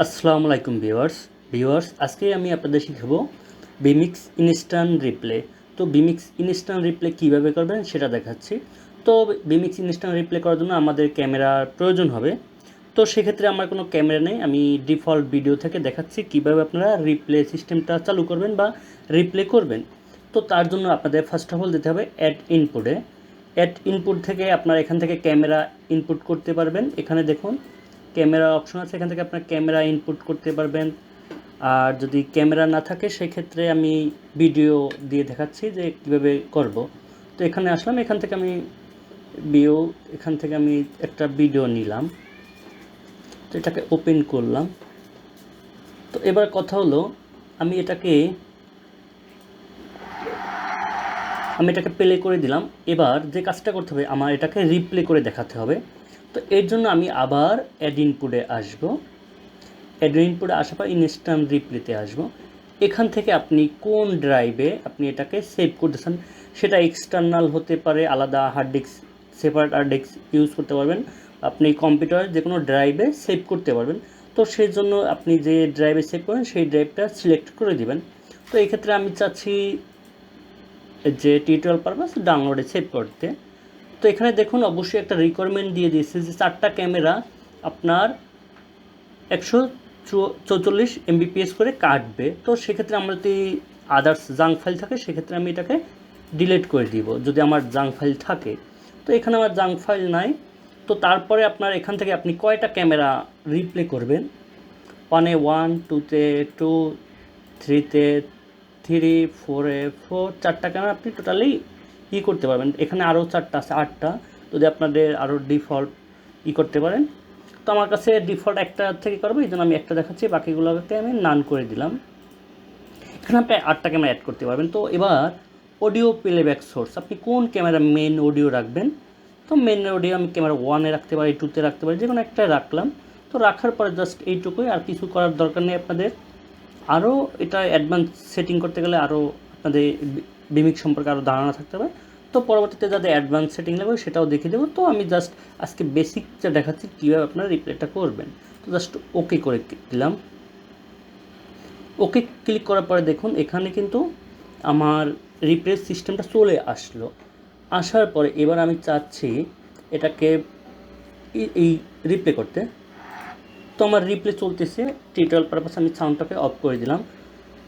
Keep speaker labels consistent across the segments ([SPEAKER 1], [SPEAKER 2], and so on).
[SPEAKER 1] আসসালামু আলাইকুম ভিউয়ার্স আজকে আমি আপনাদের শিখাবো vMix ইনস্ট্যান্ট রিপ্লে। তো vMix ইনস্ট্যান্ট রিপ্লে কীভাবে করবেন সেটা দেখাচ্ছি। তো vMix ইনস্ট্যান্ট রিপ্লে করার জন্য আমাদের ক্যামেরার প্রয়োজন হবে। তো সেক্ষেত্রে আমার কোনো ক্যামেরা নেই, আমি ডিফল্ট ভিডিও থেকে দেখাচ্ছি কীভাবে আপনারা রিপ্লে সিস্টেমটা চালু করবেন বা রিপ্লে করবেন। তো তার জন্য আপনাদের ফার্স্ট অফ অল দিতে হবে অ্যাড ইনপুট থেকে আপনারা এখান থেকে ক্যামেরা ইনপুট করতে পারবেন। এখানে দেখুন ক্যামেরা অপশন আছে, এখান থেকে আপনার ক্যামেরা ইনপুট করতে পারবেন। আর যদি ক্যামেরা না থাকে সেক্ষেত্রে আমি ভিডিও দিয়ে দেখাচ্ছি যে কীভাবে করব। তো এখানে আসলাম, এখান থেকে আমি একটা ভিডিও নিলাম, তো এটাকে ওপেন করলাম। তো এবার কথা হলো আমি এটাকে প্লে করে দিলাম। এবার যে কাজটা করতে হবে আমার এটাকে রিপ্লে করে দেখাতে হবে। তো এর জন্য আমি আবার অ্যাড ইনপুটে আসবো। আসার পর ইনস্ট্যান্ট রিপ্লেতে আসবো। এখান থেকে আপনি কোন ড্রাইভে আপনি এটাকে সেভ করতেছেন, সেটা এক্সটার্নাল হতে পারে, আলাদা hard disk, separate hard disk use করতে পারবেন, আপনি কম্পিউটারের যে কোনো ড্রাইভে সেভ করতে পারবেন। তো সেই জন্য আপনি যে ড্রাইভে সেভ করেন সেই ড্রাইভটা সিলেক্ট করে দিবেন। তো এই ক্ষেত্রে আমি চাচ্ছি যে টিউটোরিয়াল পারপাস ডাউনলোডে সেভ করতে। তো এখানে দেখুন অবশ্যই একটা রিকোয়ারমেন্ট দিয়ে দিয়েছে যে 4টা ক্যামেরা আপনার 144 MBPS করে কাটবে। তো সেক্ষেত্রে আমার যদি আদার্স জাঙ্ক ফাইল থাকে সেক্ষেত্রে আমি এটাকে ডিলিট করে দিব যদি আমার জাঙ্ক ফাইল থাকে। তো এখানে আমার জাঙ্ক ফাইল নাই। তো তারপরে আপনার এখান থেকে আপনি কয়টা ক্যামেরা রিপ্লে করবেন, 1-এ 1, 2-তে 2, 3-তে 3, 4-এ 4, 4টা ক্যামেরা আপনি টোটালি করতে পারবেন। এখানে আরও 4টা আছে, 8টা যদি আপনাদের আরও ডিফল্ট করতে পারেন। তো আমার কাছে ডিফল্ট একটা থেকে করবো, এই জন্য আমি একটা দেখাচ্ছি, বাকিগুলোকে আমি নান করে দিলাম। এখানে আপনি 8টা ক্যামেরা অ্যাড করতে পারবেন। তো এবার অডিও প্লেব্যাক সোর্স আপনি কোন ক্যামেরা মেন অডিও রাখবেন। তো মেন অডিও আমি ক্যামেরা 1-এ রাখতে পারি, 2-তে রাখতে পারি, যে কোনো একটা রাখলাম। তো রাখার পরে জাস্ট এইটুকুই, আর কিছু করার দরকার নেই আপনাদের। আরও এটা অ্যাডভান্স সেটিং করতে গেলে আরও আপনাদের vMix সম্পর্কে আরও ধারণা থাকতে হবে। তো পরবর্তীতে যাদের অ্যাডভান্স সেটিং লাগবে সেটাও দেখিয়ে দেবো। তো আমি জাস্ট আজকে বেসিকটা দেখাচ্ছি কীভাবে আপনারা রিপ্লেটা করবেন। তো জাস্ট ওকে করে দিলাম। ওকে ক্লিক করার পরে দেখুন এখানে কিন্তু আমার রিপ্লে সিস্টেমটা চলে আসলো। আসার পরে এবার আমি চাচ্ছি এটাকে এই রিপ্লে করতে। তো আমার রিপ্লে চলতেছে, টিউটোরিয়াল পারপাস আমি সাউন্ডটাকে অফ করে দিলাম।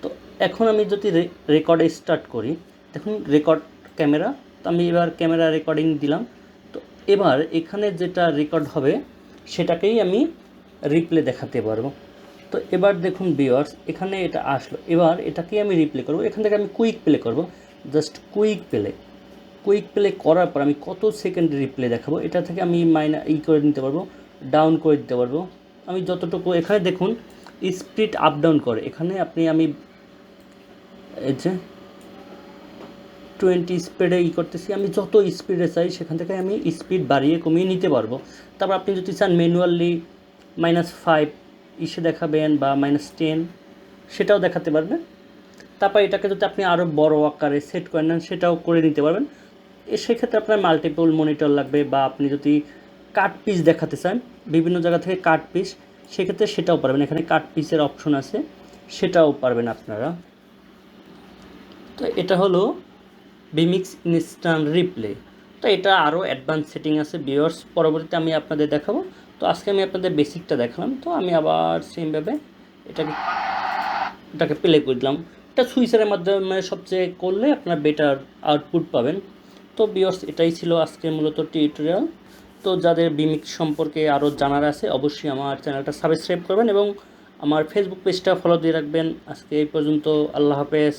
[SPEAKER 1] তো এখন আমি যদি রেকর্ডে স্টার্ট করি, দেখুন রেকর্ড ক্যামেরা, তো আমি এবার ক্যামেরা রেকর্ডিং দিলাম। তো এবার এখানে যেটা রেকর্ড হবে সেটাকেই আমি রিপ্লে দেখাতে পারবো। তো এবার দেখুন ভিউয়ার্স এখানে এটা আসলো, এবার এটাকেই আমি রিপ্লে করব। এখান থেকে আমি কুইক প্লে করব, জাস্ট কুইক প্লে করার পর আমি কত সেকেন্ড রিপ্লে দেখাবো এটা থেকে আমি করে নিতে পারবো, ডাউন করে দিতে পারবো। আমি যতটুকু এখানে দেখুন স্পিড আপ ডাউন করে, এখানে আমি এই যে 20 স্পিডে করতেছি, আমি যত স্পিডে চাই সেখান থেকে আমি স্পিড বাড়িয়ে কমিয়ে নিতে পারবো। তারপর আপনি যদি চান ম্যানুয়ালি -5 দেখাবেন বা -10 সেটাও দেখাতে পারবেন। তারপর এটাকে যদি আপনি আরও বড় আকারে সেট করে নেন সেটাও করে নিতে পারবেন। সেক্ষেত্রে আপনার মাল্টিপল মনিটর লাগবে, বা আপনি যদি কাট পিস দেখাতে চান বিভিন্ন জায়গা থেকে কাট পিস, সেক্ষেত্রে সেটাও পারবেন। এখানে কাট পিসের অপশন আছে, সেটাও পারবেন আপনারা। তো এটা হলো vMix ইনস্ট্যান্ট রিপ্লে। তো এটা আরও অ্যাডভান্স সেটিং আছে ভিউয়ার্স, পরবর্তীতে আমি আপনাদের দেখাবো। তো আজকে আমি আপনাদের বেসিকটা দেখালাম। তো আমি আবার সেমভাবে এটাকে প্লে করে দিলাম। এটা সুইচারের মাধ্যমে সবচেয়ে করলে আপনার বেটার আউটপুট পাবেন। তো ভিউয়ার্স এটাই ছিল আজকে মূলত টিউটোরিয়াল। তো যাদের vMix সম্পর্কে আরও জানার আছে অবশ্যই আমার চ্যানেলটা সাবস্ক্রাইব করবেন এবং আমার ফেসবুক পেজটা ফলো দিয়ে রাখবেন। আজকে এই পর্যন্ত, আল্লাহ হাফেজ।